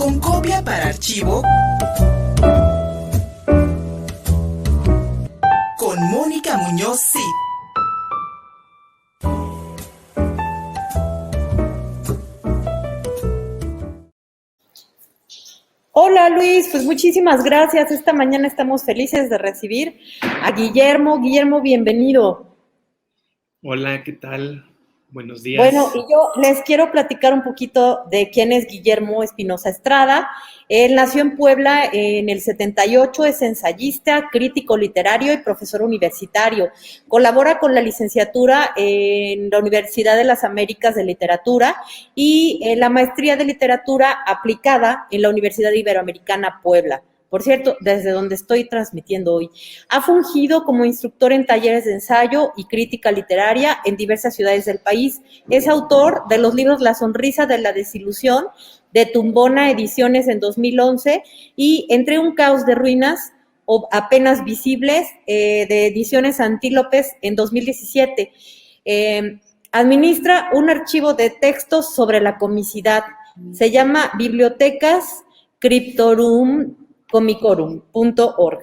con copia para archivo con Mónica Muñoz Cid. Hola Luis, pues muchísimas gracias. Esta mañana estamos felices de recibir a Guillermo. Guillermo, bienvenido. Hola, ¿qué tal? Buenos días. Bueno, y yo les quiero platicar un poquito de quién es Guillermo Espinosa Estrada. Él nació en Puebla en el 78, es ensayista, crítico literario y profesor universitario. Colabora con la licenciatura en la Universidad de las Américas de Literatura y la maestría de literatura aplicada en la Universidad Iberoamericana Puebla. Por cierto, desde donde estoy transmitiendo hoy. Ha fungido como instructor en talleres de ensayo y crítica literaria en diversas ciudades del país. Es autor de los libros La sonrisa de la desilusión, de Tumbona Ediciones en 2011, y Entre un caos de ruinas, o Apenas visibles, de Ediciones Antílopes en 2017. Administra un archivo de textos sobre la comicidad. Se llama Bibliotecas Cryptorum comicorum.org,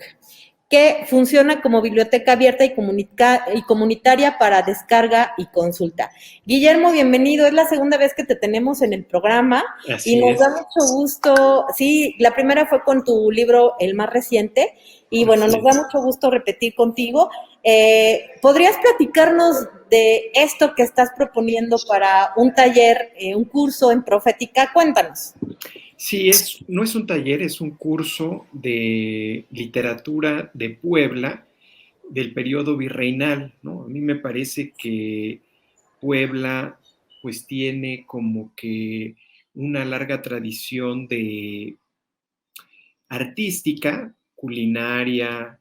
que funciona como biblioteca abierta y comunitaria para descarga y consulta. Guillermo, bienvenido. Es la segunda vez que te tenemos en el programa. Así y nos es. da mucho gusto. Sí, la primera fue con tu libro, el más reciente, y bueno, nos da mucho gusto repetir contigo. ¿Podrías platicarnos de esto que estás proponiendo para un taller, un curso en Profética? Cuéntanos. Sí, no es un taller, es un curso de literatura de Puebla del periodo virreinal, ¿no? A mí me parece que Puebla pues tiene como que una larga tradición de artística, culinaria,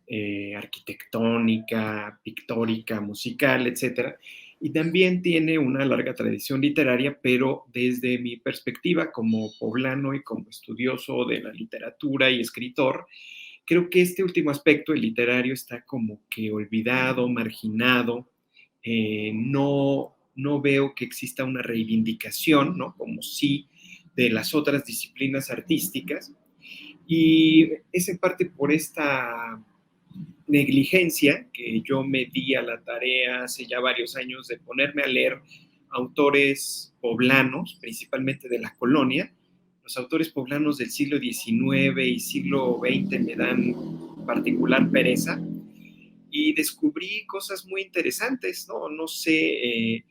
arquitectónica, pictórica, musical, etcétera. Y también tiene una larga tradición literaria, pero desde mi perspectiva como poblano y como estudioso de la literatura y escritor, creo que este último aspecto, el literario, está como que olvidado, marginado. No veo que exista una reivindicación, ¿no? Como sí de las otras disciplinas artísticas. Y es en parte por esta negligencia que yo me di a la tarea hace ya varios años de ponerme a leer autores poblanos, principalmente de la colonia. Los autores poblanos del siglo XIX y siglo XX me dan particular pereza y descubrí cosas muy interesantes, ¿no? No sé,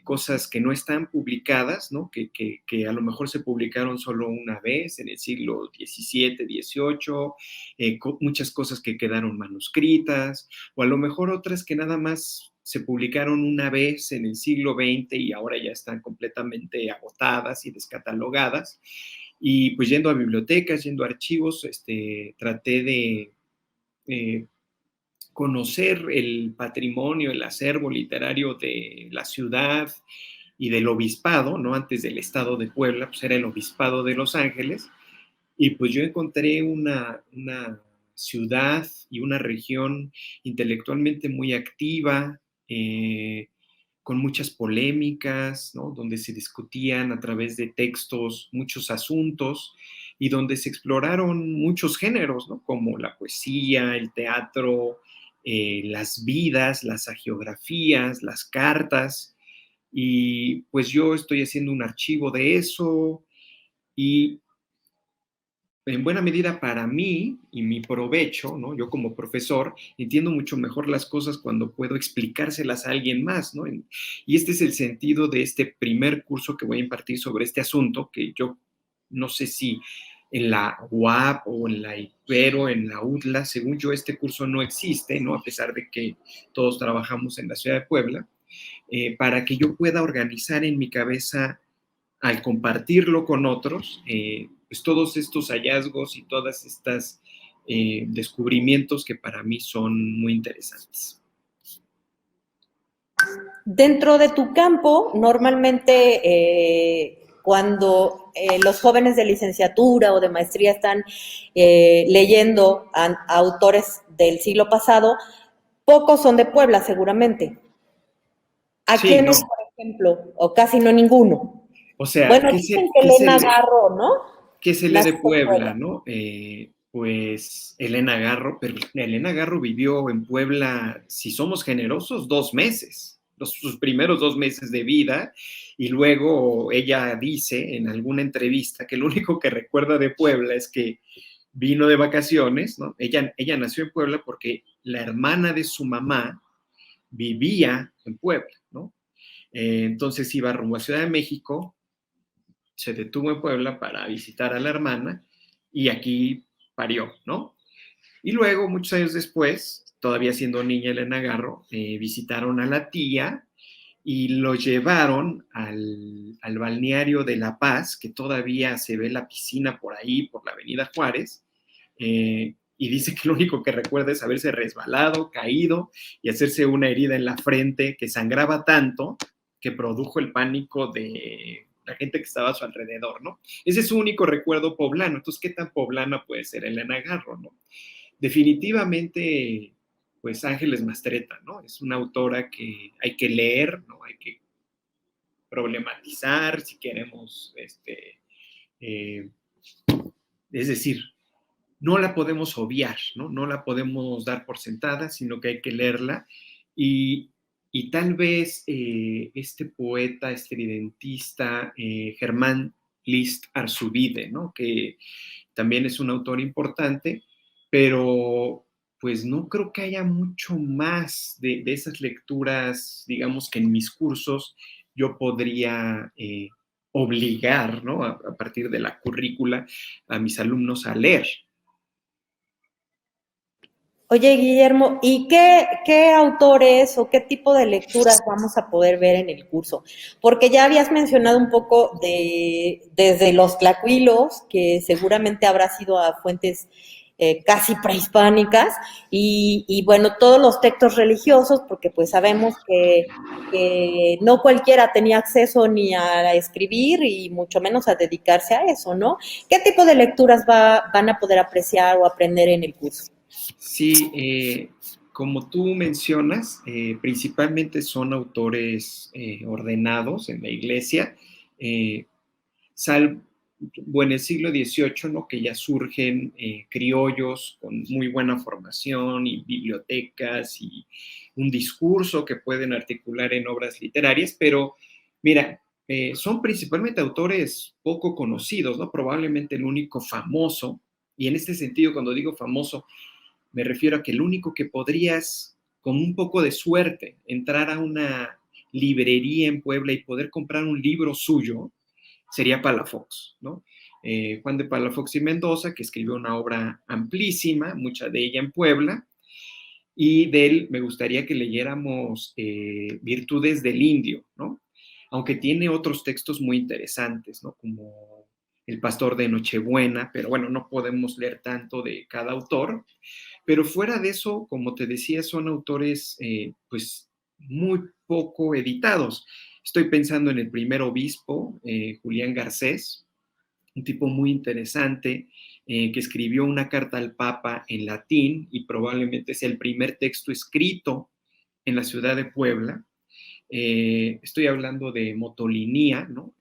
cosas que no están publicadas, ¿no? Que a lo mejor se publicaron solo una vez en el siglo XVII, XVIII, muchas cosas que quedaron manuscritas, o a lo mejor otras que nada más se publicaron una vez en el siglo XX y ahora ya están completamente agotadas y descatalogadas. Y pues yendo a bibliotecas, yendo a archivos, traté de conocer el patrimonio, el acervo literario de la ciudad y del obispado, ¿no? Antes del estado de Puebla, pues era el obispado de Los Ángeles, y pues yo encontré una ciudad y una región intelectualmente muy activa, con muchas polémicas, ¿no? Donde se discutían a través de textos muchos asuntos y donde se exploraron muchos géneros, ¿no? Como la poesía, el teatro, las vidas, las hagiografías, las cartas. Y pues yo estoy haciendo un archivo de eso y en buena medida para mí y mi provecho, ¿no? Yo como profesor entiendo mucho mejor las cosas cuando puedo explicárselas a alguien más, ¿no? Y este es el sentido de este primer curso que voy a impartir sobre este asunto, que yo no sé si en la UAP o en la Ibero, en la UDLA, según yo este curso no existe, ¿no? A pesar de que todos trabajamos en la ciudad de Puebla, para que yo pueda organizar en mi cabeza al compartirlo con otros, pues todos estos hallazgos y todas estas descubrimientos que para mí son muy interesantes. Dentro de tu campo, normalmente cuando los jóvenes de licenciatura o de maestría están leyendo a autores del siglo pasado, pocos son de Puebla, seguramente. ¿A Sí, quiénes, no. por ejemplo? O casi no ninguno. O sea, Bueno, dicen que Elena Garro, ¿no? ¿Qué se lee de Nació en Puebla, Puebla. no? Pues Elena Garro, pero Elena Garro vivió en Puebla, si somos generosos, 2 meses, sus primeros 2 meses de vida, y luego ella dice en alguna entrevista que lo único que recuerda de Puebla es que vino de vacaciones, ¿no? Ella nació en Puebla porque la hermana de su mamá vivía en Puebla, ¿no? Entonces iba rumbo a Ciudad de México, se detuvo en Puebla para visitar a la hermana y aquí parió, ¿no? Y luego, muchos años después, todavía siendo niña Elena Garro, visitaron a la tía y lo llevaron al balneario de La Paz, que todavía se ve la piscina por ahí, por la Avenida Juárez, y dice que lo único que recuerda es haberse resbalado, caído y hacerse una herida en la frente que sangraba tanto que produjo el pánico de la gente que estaba a su alrededor, ¿no? Ese es su único recuerdo poblano. Entonces, ¿qué tan poblana puede ser Elena Garro, no? Definitivamente, pues Ángeles Mastretta, ¿no? Es una autora que hay que leer, ¿no? Hay que problematizar si queremos, eh, es decir, no la podemos obviar, ¿no? No la podemos dar por sentada, sino que hay que leerla. Y, y tal vez este poeta estridentista, Germán List Arzubide, ¿no? Que también es un autor importante, pero pues no creo que haya mucho más de esas lecturas, digamos que en mis cursos yo podría obligar, ¿no? A partir de la currícula a mis alumnos a leer. Oye, Guillermo, ¿y qué autores o qué tipo de lecturas vamos a poder ver en el curso? Porque ya habías mencionado un poco desde los tlacuilos, que seguramente habrá sido a fuentes casi prehispánicas, y bueno, todos los textos religiosos, porque pues sabemos que no cualquiera tenía acceso ni a escribir y mucho menos a dedicarse a eso, ¿no? ¿Qué tipo de lecturas van a poder apreciar o aprender en el curso? Sí, como tú mencionas, principalmente son autores ordenados en la iglesia, eh, salvo en el siglo XVIII, ¿no? Que ya surgen criollos con muy buena formación y bibliotecas y un discurso que pueden articular en obras literarias, pero mira, son principalmente autores poco conocidos, ¿no? Probablemente el único famoso, y en este sentido, cuando digo famoso, me refiero a que el único que podrías, con un poco de suerte, entrar a una librería en Puebla y poder comprar un libro suyo, sería Palafox, ¿no? Juan de Palafox y Mendoza, que escribió una obra amplísima, mucha de ella en Puebla, y de él me gustaría que leyéramos Virtudes del Indio, ¿no? Aunque tiene otros textos muy interesantes, ¿no? Como El Pastor de Nochebuena, pero bueno, no podemos leer tanto de cada autor. Pero fuera de eso, como te decía, son autores pues muy poco editados. Estoy pensando en el primer obispo, Julián Garcés, un tipo muy interesante, que escribió una carta al Papa en latín y probablemente sea el primer texto escrito en la ciudad de Puebla. Estoy hablando de Motolinía, ¿no?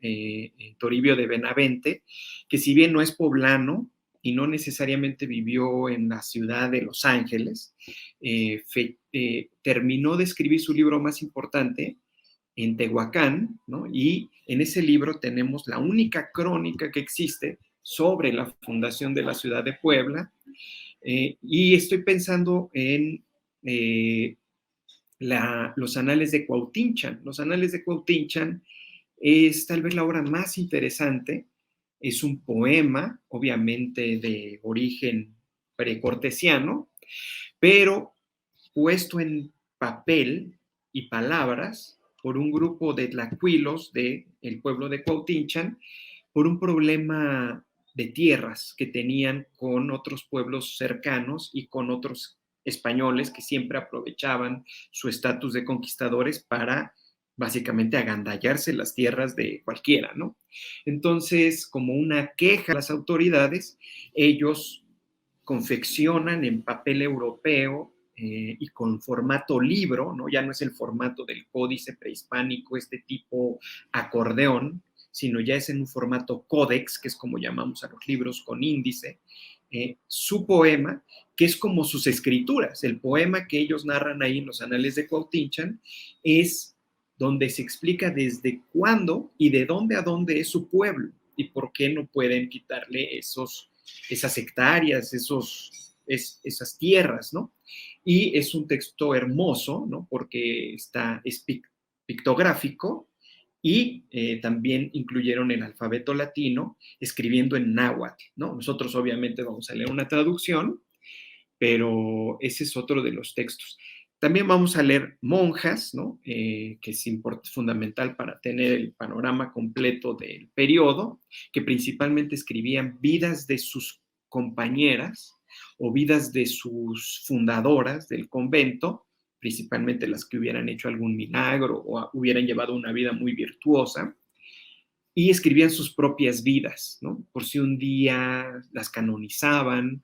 Toribio de Benavente, que si bien no es poblano y no necesariamente vivió en la ciudad de Los Ángeles, terminó de escribir su libro más importante en Tehuacán, ¿no? Y en ese libro tenemos la única crónica que existe sobre la fundación de la ciudad de Puebla, y estoy pensando en los Anales de Cuautinchan. Los Anales de Cuautinchan es tal vez la obra más interesante. Es un poema, obviamente de origen precortesiano, pero puesto en papel y palabras por un grupo de tlacuilos del pueblo de Cuautinchan, por un problema de tierras que tenían con otros pueblos cercanos y con otros españoles que siempre aprovechaban su estatus de conquistadores para básicamente agandallarse las tierras de cualquiera, ¿no? Entonces, como una queja a las autoridades, ellos confeccionan en papel europeo y con formato libro, ¿no? Ya no es el formato del códice prehispánico, este tipo acordeón, sino ya es en un formato códex, que es como llamamos a los libros con índice, su poema, que es como sus escrituras. El poema que ellos narran ahí en los Anales de Cuautinchan es donde se explica desde cuándo y de dónde a dónde es su pueblo y por qué no pueden quitarle esas hectáreas, esas tierras, ¿no? Y es un texto hermoso, ¿no? Porque es pictográfico y también incluyeron el alfabeto latino escribiendo en náhuatl, ¿no? Nosotros obviamente vamos a leer una traducción, pero ese es otro de los textos. También vamos a leer monjas, ¿no? Que es fundamental para tener el panorama completo del periodo, que principalmente escribían vidas de sus compañeras o vidas de sus fundadoras del convento, principalmente las que hubieran hecho algún milagro o hubieran llevado una vida muy virtuosa, y escribían sus propias vidas, ¿no? Por si un día las canonizaban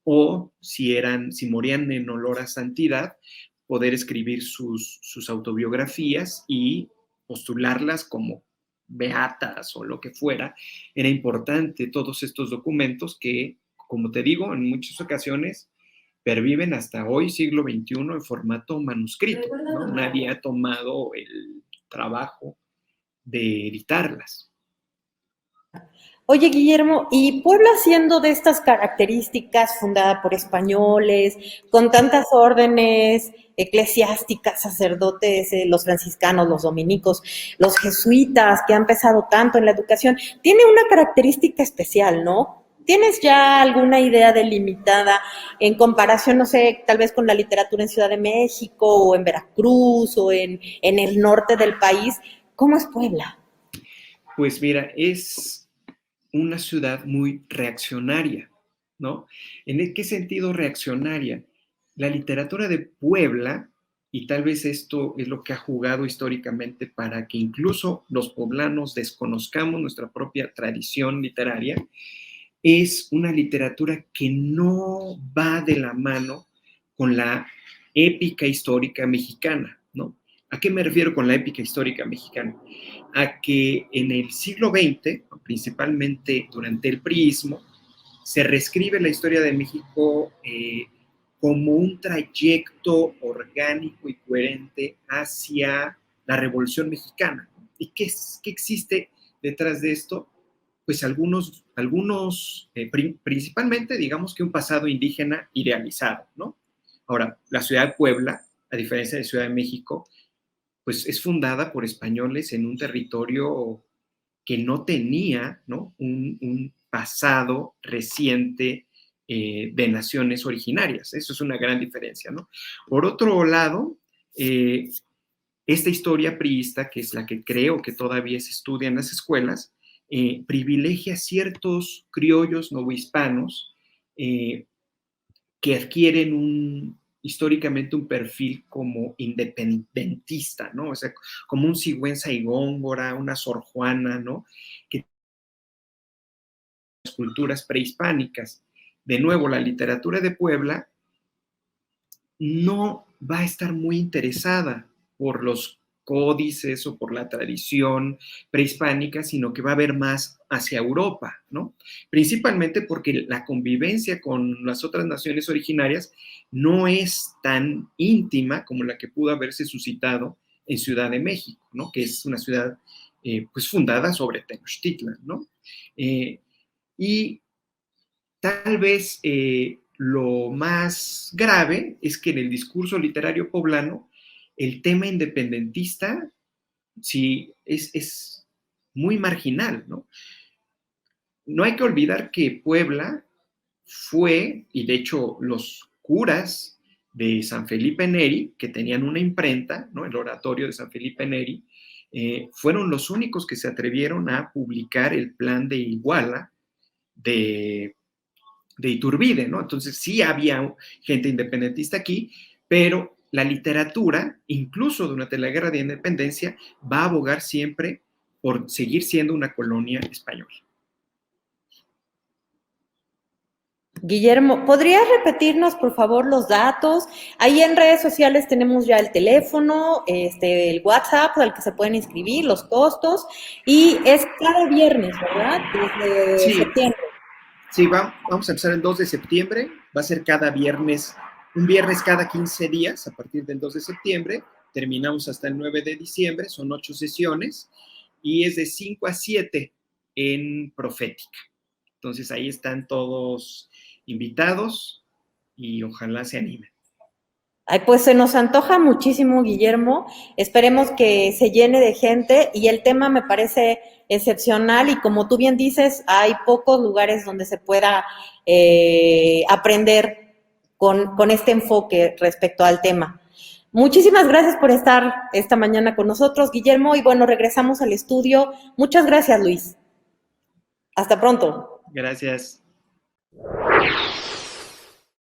o si morían en olor a santidad, poder escribir sus autobiografías y postularlas como beatas o lo que fuera. Era importante todos estos documentos que, como te digo, en muchas ocasiones perviven hasta hoy, siglo XXI, en formato manuscrito, ¿no? Nadie ha tomado el trabajo de editarlas. Oye, Guillermo, ¿y Puebla siendo de estas características, fundada por españoles, con tantas órdenes eclesiásticas, sacerdotes, los franciscanos, los dominicos, los jesuitas, que han pesado tanto en la educación, tiene una característica especial, ¿no? ¿Tienes ya alguna idea delimitada en comparación, no sé, tal vez con la literatura en Ciudad de México o en Veracruz o en el norte del país? ¿Cómo es Puebla? Pues mira, es una ciudad muy reaccionaria, ¿no? ¿En qué sentido reaccionaria? La literatura de Puebla, y tal vez esto es lo que ha jugado históricamente para que incluso los poblanos desconozcamos nuestra propia tradición literaria, es una literatura que no va de la mano con la épica histórica mexicana, ¿no? ¿A qué me refiero con la épica histórica mexicana? A que en el siglo XX, principalmente durante el priismo, se reescribe la historia de México como un trayecto orgánico y coherente hacia la Revolución Mexicana. ¿Y qué existe detrás de esto? Pues principalmente, digamos que un pasado indígena idealizado, ¿no? Ahora, la ciudad de Puebla, a diferencia de Ciudad de México, pues es fundada por españoles en un territorio que no tenía, ¿no? Un pasado reciente de naciones originarias. Eso es una gran diferencia, ¿no? Por otro lado, esta historia priista, que es la que creo que todavía se estudia en las escuelas, privilegia a ciertos criollos novohispanos que adquieren históricamente un perfil como independentista, ¿no? O sea, como un Sigüenza y Góngora, una Sor Juana, ¿no? Que las culturas prehispánicas. De nuevo, la literatura de Puebla no va a estar muy interesada por los códices o por la tradición prehispánica, sino que va a ver más hacia Europa, ¿no? Principalmente porque la convivencia con las otras naciones originarias no es tan íntima como la que pudo haberse suscitado en Ciudad de México, ¿no? Que es una ciudad pues fundada sobre Tenochtitlan, ¿no? Y tal vez lo más grave es que en el discurso literario poblano el tema independentista sí es muy marginal, ¿no? No hay que olvidar que Puebla fue, y de hecho los curas de San Felipe Neri, que tenían una imprenta, ¿no? El oratorio de San Felipe Neri, fueron los únicos que se atrevieron a publicar el plan de Iguala de Iturbide, ¿no? Entonces sí había gente independentista aquí, pero la literatura, incluso durante la Guerra de Independencia, va a abogar siempre por seguir siendo una colonia española. Guillermo, ¿podrías repetirnos, por favor, los datos? Ahí en redes sociales tenemos ya el teléfono, el WhatsApp al que se pueden inscribir, los costos, y es cada viernes, ¿verdad? Desde Sí, septiembre. sí, vamos a empezar el 2 de septiembre, va a ser cada viernes, un viernes cada 15 días a partir del 2 de septiembre, terminamos hasta el 9 de diciembre, son 8 sesiones y es de 5 a 7 en Profética. Entonces ahí están todos invitados y ojalá se animen. Ay, pues se nos antoja muchísimo, Guillermo. Esperemos que se llene de gente y el tema me parece excepcional y como tú bien dices, hay pocos lugares donde se pueda aprender con este enfoque respecto al tema. Muchísimas gracias por estar esta mañana con nosotros, Guillermo, y bueno, regresamos al estudio. Muchas gracias, Luis. Hasta pronto. Gracias.